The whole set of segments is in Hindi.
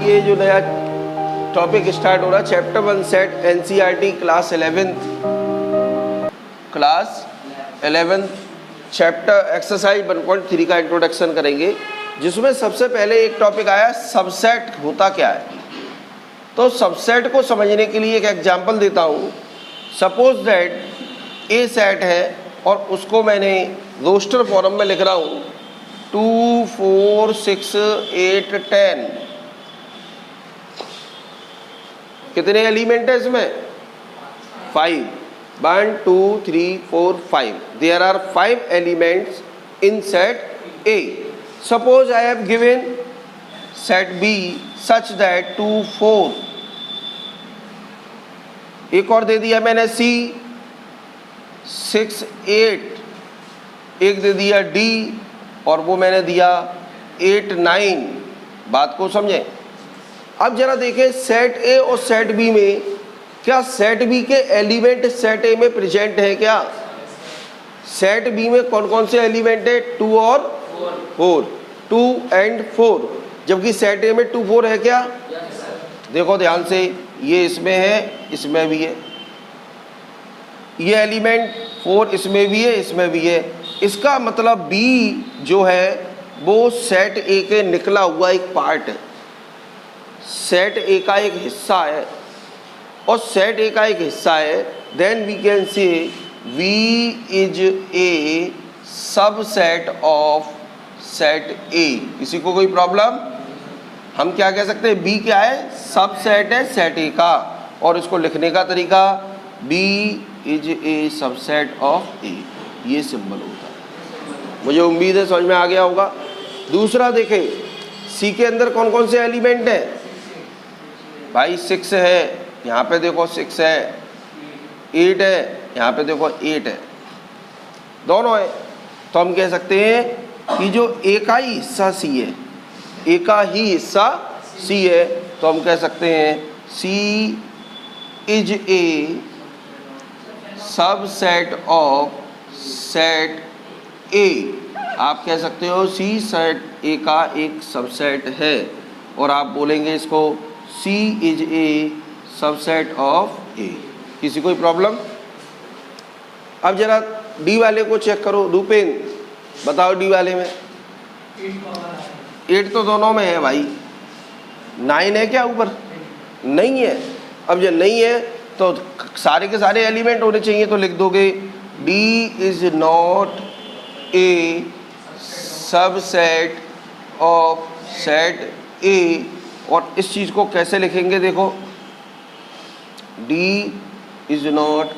ये जो नया टॉपिक स्टार्ट हो रहा है chapter 1 set NCERT class 11 chapter exercise 1.3 का इंट्रोडक्शन करेंगे, जिसमें सबसे पहले एक टॉपिक आया सबसेट होता क्या है। तो सबसेट को समझने के लिए एक एग्जांपल देता हूँ। सपोज दैट ए सेट है और उसको मैंने रोस्टर फॉर्म में लिख रहा हूँ 2 4 6 8 10। कितने एलिमेंट है इसमें? 5। 1 2 3 4 5। There are 5 elements in set A. Suppose I have given set B such that 2 4। एक और दे दिया मैंने सी 6 8। एक दे दिया डी और वो मैंने दिया 8 9। बात को समझें। अब जरा देखें सेट ए और सेट बी में क्या सेट बी के एलिमेंट सेट ए में प्रेजेंट है क्या? सेट बी में कौन कौन से एलिमेंट है? 2 और 4। 2 एंड 4। जबकि सेट ए में 2 4 है क्या? देखो ध्यान से, ये इसमें है, इसमें भी है। ये एलिमेंट 4 इसमें भी है, इसमें भी है। इसका मतलब बी जो है वो सेट ए के निकला हुआ एक पार्ट है, सेट ए का एक हिस्सा है। और सेट ए का एक हिस्सा है, then we can say V is a subset of set A. किसी को कोई प्रॉब्लम? हम क्या कह सकते हैं? बी क्या है? सबसेट है सेट ए का। और इसको लिखने का तरीका B is a subset of A, ये सिंबल होता है। मुझे उम्मीद है समझ में आ गया होगा। दूसरा देखें, सी के अंदर कौन कौन से एलिमेंट हैं? भाई 6 है, यहाँ पे देखो 6 है। 8 है, यहाँ पे देखो 8 है। दोनों है। तो हम कह सकते हैं कि जो ए का ही हिस्सा सी है, ए का ही हिस्सा सी है, तो हम कह सकते हैं C is a subset of set A. आप कह सकते हो सी सेट ए का एक सबसेट है। और आप बोलेंगे इसको सी इज ए सबसेट ऑफ ए। किसी कोई प्रॉब्लम? अब जरा डी वाले को चेक करो। रूपेन बताओ, डी वाले में 8 तो दोनों में है भाई। 9 है क्या ऊपर? नहीं है। अब जब नहीं है तो सारे के सारे एलिमेंट होने चाहिए, तो लिख दोगे D is not a subset of set ए। और इस चीज़ को कैसे लिखेंगे? देखो, D is not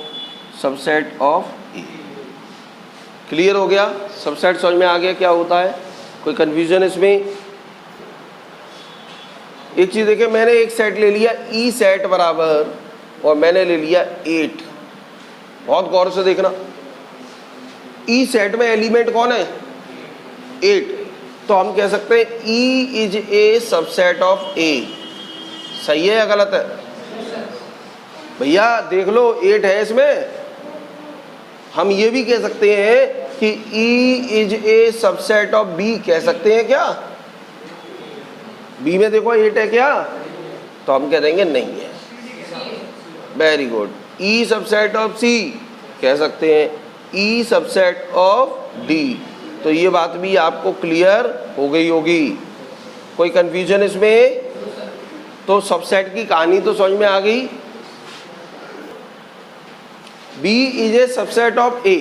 subset of A. Clear हो गया? सबसेट समझ में आ गया क्या होता है? कोई कंफ्यूजन इसमें? एक चीज़ देखिए, मैंने एक सेट ले लिया ई सेट बराबर, और मैंने ले लिया 8। बहुत गौर से देखना। ई सेट में एलिमेंट कौन है? 8। तो हम कह सकते हैं E is a subset of A. सही है या गलत है? भैया देख लो 8 है इसमें। हम ये भी कह सकते हैं कि E is a subset of B. कह सकते हैं क्या? बी में देखो 8 है क्या? तो हम कह देंगे नहीं है। Very good. E subset of C कह सकते हैं, ई सबसेट ऑफ डी। तो ये बात भी आपको क्लियर हो गई होगी। कोई कंफ्यूजन इसमें? तो सबसेट की कहानी तो समझ में आ गई। B is a subset of A.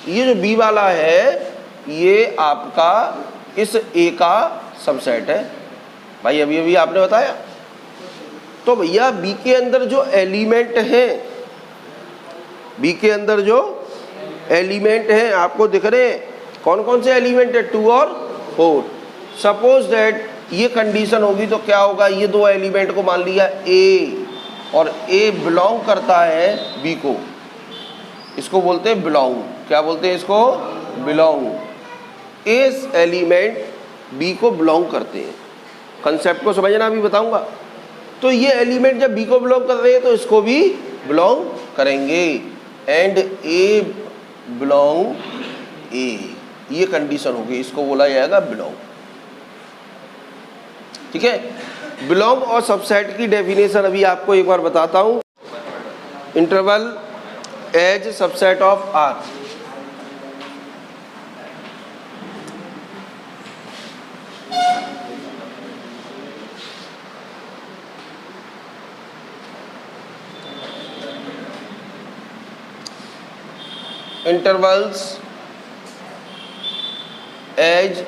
ये जो बी वाला है ये आपका इस ए का सबसेट है। भाई अभी अभी आपने बताया। तो भैया बी के अंदर जो एलिमेंट हैं, बी के अंदर जो एलिमेंट हैं आपको दिख रहे हैं। कौन कौन से एलिमेंट है? 2 और 4। सपोज दैट ये कंडीशन होगी तो क्या होगा? ये दो एलिमेंट को मान लिया ए, और ए बिलोंग करता है बी को। इसको बोलते हैं बिलोंग। क्या बोलते हैं इसको? बिलोंग। इस एलिमेंट बी को बिलोंग करते हैं। कंसेप्ट को समझना अभी बताऊंगा। तो ये एलिमेंट जब बी को बिलोंग कर रहे हैं तो इसको भी बिलोंग करेंगे। एंड ए बिलोंग ए, ये कंडीशन होगी, इसको बोला जाएगा बिलोंग। ठीक है। बिलोंग और सबसेट की डेफिनेशन अभी आपको एक बार बताता हूँ। Interval as subset of R. Intervals as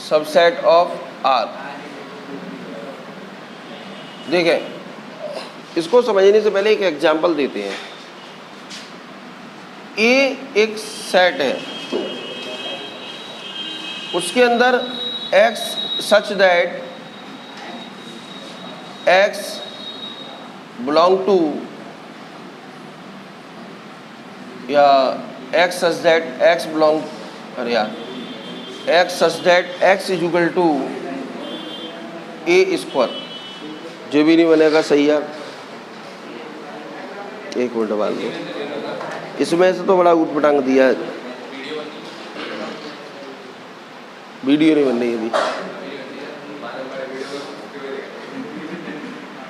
subset of R. देखें, इसको समझने से पहले एक एग्जांपल देते हैं। ए एक सेट है, उसके अंदर x such that x belong to, या x such that x belong, अरे यार, x such that x is equal to A square. जो भी नहीं बनेगा सही यार, एक मिनट बाद में। इसमें से तो बड़ा ऊट-पटांग दिया है। वीडियो नहीं बन रही अभी।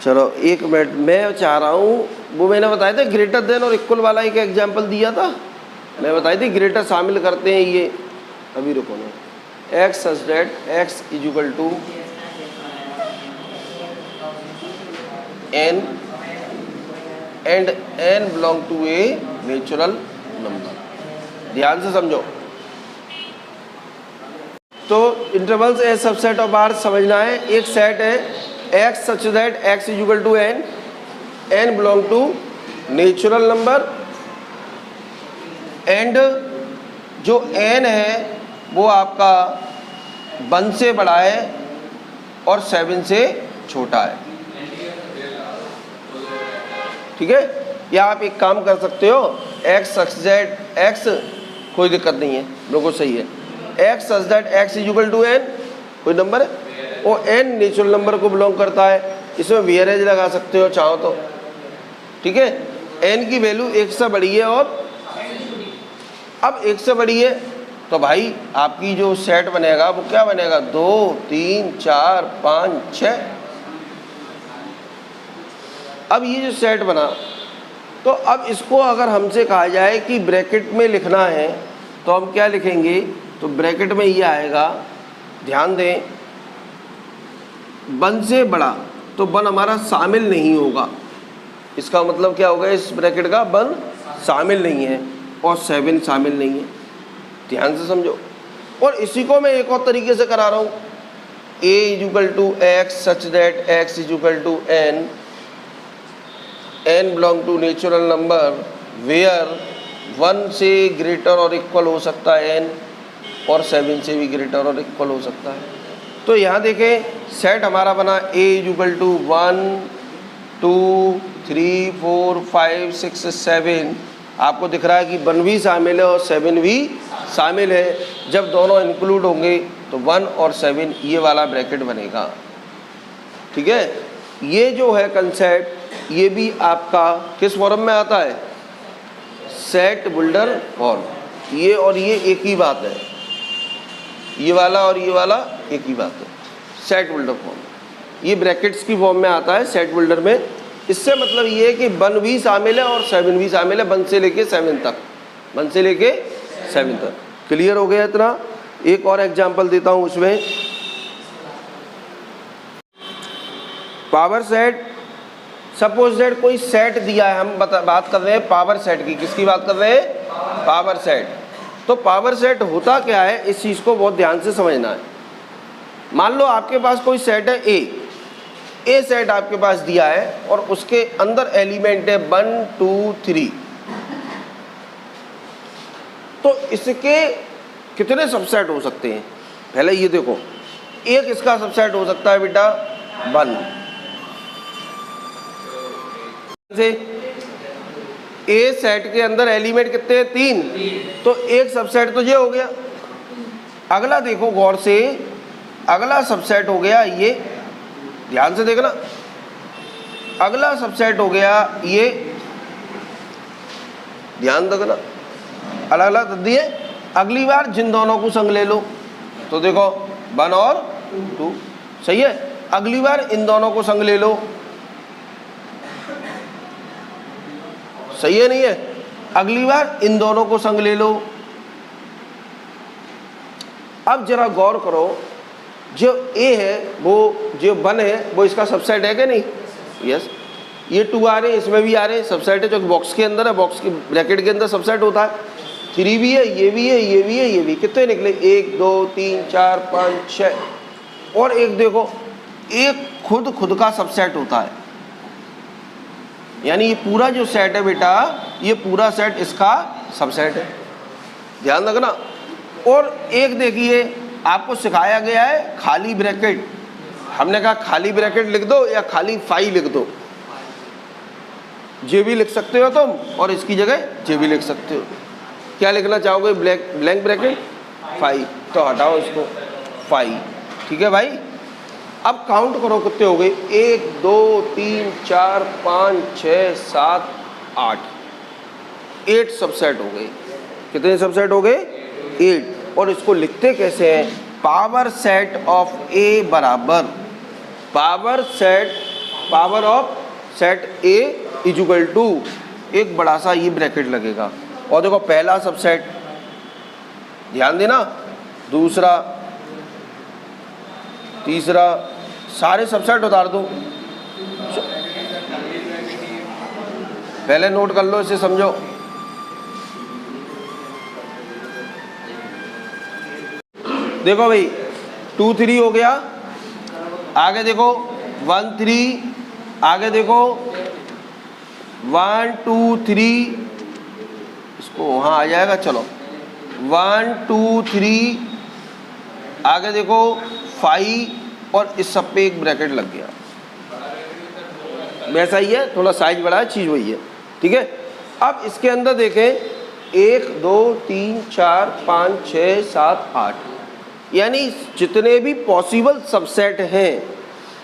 चलो एक मिनट, मैं चाह रहा हूँ, वो मैंने बताया था ग्रेटर देन और इक्वल वाला एक एग्जांपल दिया था, मैं बताई थी ग्रेटर शामिल करते हैं ये। अभी रुको ना, X such that X is equal to N and N belong to a natural number. ध्यान से समझो। तो intervals as subset of R समझना है। एक सेट है X such that X is equal to N, N belong to natural number, and जो एन है वो आपका 1 से बड़ा है और 7 से छोटा है। ठीक है। या आप एक काम कर सकते हो, एक्स सच दैट एक्स, कोई दिक्कत नहीं है, बिल्कुल सही है। X such that X is equal to N, कोई नंबर है, और एन नेचुरल नंबर को बिलोंग करता है। इसमें वेयरेज लगा सकते हो चाहो तो। ठीक है। एन की वैल्यू 1 से बड़ी है, और अब 1 से बड़ी है तो भाई आपकी जो सेट बनेगा वो क्या बनेगा, 2 3 4 5 6। अब ये जो सेट बना, तो अब इसको अगर हमसे कहा जाए कि ब्रैकेट में लिखना है तो हम क्या लिखेंगे, तो ब्रैकेट में ये आएगा, ध्यान दें, 1 से बड़ा, तो 1 हमारा शामिल नहीं होगा। इसका मतलब क्या होगा, इस ब्रैकेट का 1 शामिल नहीं है और 7 शामिल नहीं है। ध्यान से समझो। और इसी को मैं एक और तरीके से करा रहा हूँ, a is equal to X such that X is equal to N, N belong to natural number where 1 से ग्रेटर और इक्वल हो सकता है एन, और 7 से भी ग्रेटर और इक्वल हो सकता है। तो यहाँ देखें, सेट हमारा बना a इज इक्वल टू 1 2 3 4 5 6 7। आपको दिख रहा है कि 1 भी शामिल है और 7 भी शामिल है। जब दोनों इंक्लूड होंगे तो 1 और 7 ये वाला ब्रैकेट बनेगा। ठीक है। ये जो है कंसेप्ट, ये भी आपका किस फॉर्म में आता है, सेट बिल्डर फॉर्म। ये और ये एक ही बात है, ये वाला और ये वाला एक ही बात है, सेट बिल्डर फॉर्म। ये ब्रैकेट्स की फॉर्म में आता है सेट बिल्डर में। इससे मतलब ये है कि 1 भी शामिल है और 7 भी शामिल है, 1 से लेके 7 तक, 1 से लेके 7 तक। क्लियर हो गया इतना। एक और एग्जांपल देता हूँ उसमें। पावर सेट, सपोज दैट कोई सेट दिया है, हम बात कर रहे हैं पावर सेट की। किसकी बात कर रहे हैं, पावर सेट। तो पावर सेट होता क्या है, इस चीज़ को बहुत ध्यान से समझना है। मान लो आपके पास कोई सेट है ए सेट आपके पास दिया है और उसके अंदर एलिमेंट है 1 2 3। तो इसके कितने सबसेट हो सकते हैं, पहले ये देखो। एक इसका सबसेट हो सकता है बेटा 1 से। ए सेट के अंदर एलिमेंट कितने हैं, 3। तो एक सबसेट तो ये हो गया। अगला देखो गौर से, अगला सबसेट हो गया ये, ध्यान से देखना, अगला सबसेट हो गया ये, ध्यान रखना, अलग अलग दिए। अगली बार जिन दोनों को संग ले लो, तो देखो 1 और 2। सही है। अगली बार इन दोनों को संग ले लो। सही है नहीं है? अगली बार इन दोनों को संग ले लो। अब जरा गौर करो, जो ए है वो जो 1 है वो इसका सबसेट है कि नहीं? यस। ये 2 आ रहे हैं, इसमें भी आ रहे हैं, सबसेट है, जो बॉक्स के अंदर है, बॉक्स के ब्रैकेट के अंदर सबसेट होता है। 3 भी है, ये भी है, ये भी है, ये भी। कितने निकले? 1 2 3 4 5 6। और एक देखो, एक खुद का सबसेट होता है, यानी ये पूरा जो सेट है बेटा, ये पूरा सेट इसका सबसेट है, ध्यान रखना। और एक देखिए, आपको सिखाया गया है खाली ब्रैकेट। हमने कहा खाली ब्रैकेट लिख दो या खाली फाई लिख दो। जे भी लिख सकते हो तुम, और इसकी जगह जे भी लिख सकते हो। क्या लिखना चाहोगे? ब्लैंक ब्रैकेट फाई, तो हटाओ इसको, फाई। ठीक है भाई। अब काउंट करो कितने हो गए? 1 2 3 4 5 6 7 8। 8 सबसेट हो गए। कितने सबसेट हो गए? 8। और इसको लिखते कैसे हैं? पावर सेट ऑफ ए बराबर power of set A is equal to, एक बड़ा सा ये ब्रैकेट लगेगा। और देखो, पहला सबसेट, ध्यान देना, दूसरा, तीसरा, सारे सबसेट उतार दो। पहले नोट कर लो, इसे समझो। देखो भाई, 2 3 हो गया, आगे देखो 1 3, आगे देखो 1 2 3, इसको वहाँ आ जाएगा। चलो 1 2 3, आगे देखो 5, और इस सब पे एक ब्रैकेट लग गया। वैसा ही है, थोड़ा साइज बड़ा है, चीज़ वही है। ठीक है। अब इसके अंदर देखें, 1 2 3 4 5 6 7 8, यानी जितने भी पॉसिबल सबसेट हैं,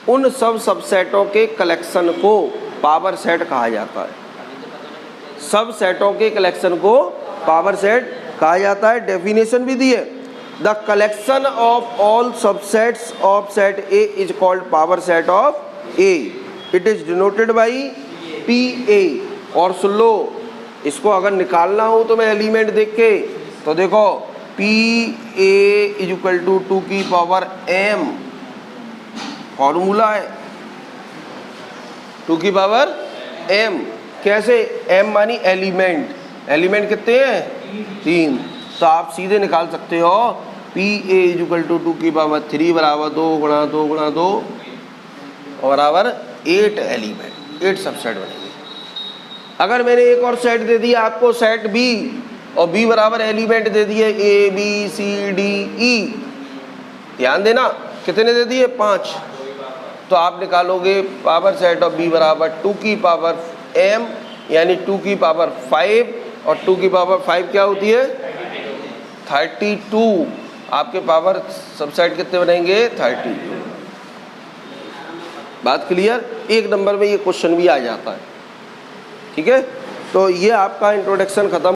उन सब सबसेटों के कलेक्शन को पावर सेट कहा जाता है। सब सेटों के कलेक्शन को पावर सेट कहा जाता है। डेफिनेशन भी दी है, the collection of all subsets of set A is called power set of A. It is denoted by P A. और सुन लो, इसको अगर निकालना हो तो मैं एलिमेंट देख के, तो देखो P A is equal to 2 की पावर m, फॉर्मूला है 2 की पावर m। कैसे? m मानी एलिमेंट, एलिमेंट कितने हैं? 3। तो आप सीधे निकाल सकते हो P A is equal to 2 की पावर 3 बराबर 2 गुणा 2 गुणा 2 और बराबर 8 एलिमेंट, 8 सबसेट बनेंगे। अगर मैंने एक और सेट दे दिया आपको, सेट बी, और बी बराबर एलिमेंट दे दिए A B C D E, ध्यान देना, कितने दे दिए? 5। तो आप निकालोगे पावर सेट ऑफ बी बराबर 2 की पावर m, यानी 2 की पावर 5, और 2 की पावर 5 क्या होती है? 32। आपके पावर सबसेट कितने बनेंगे? 32। बात क्लियर? 1 नंबर में ये क्वेश्चन भी आ जाता है। ठीक है। तो ये आपका इंट्रोडक्शन खत्म।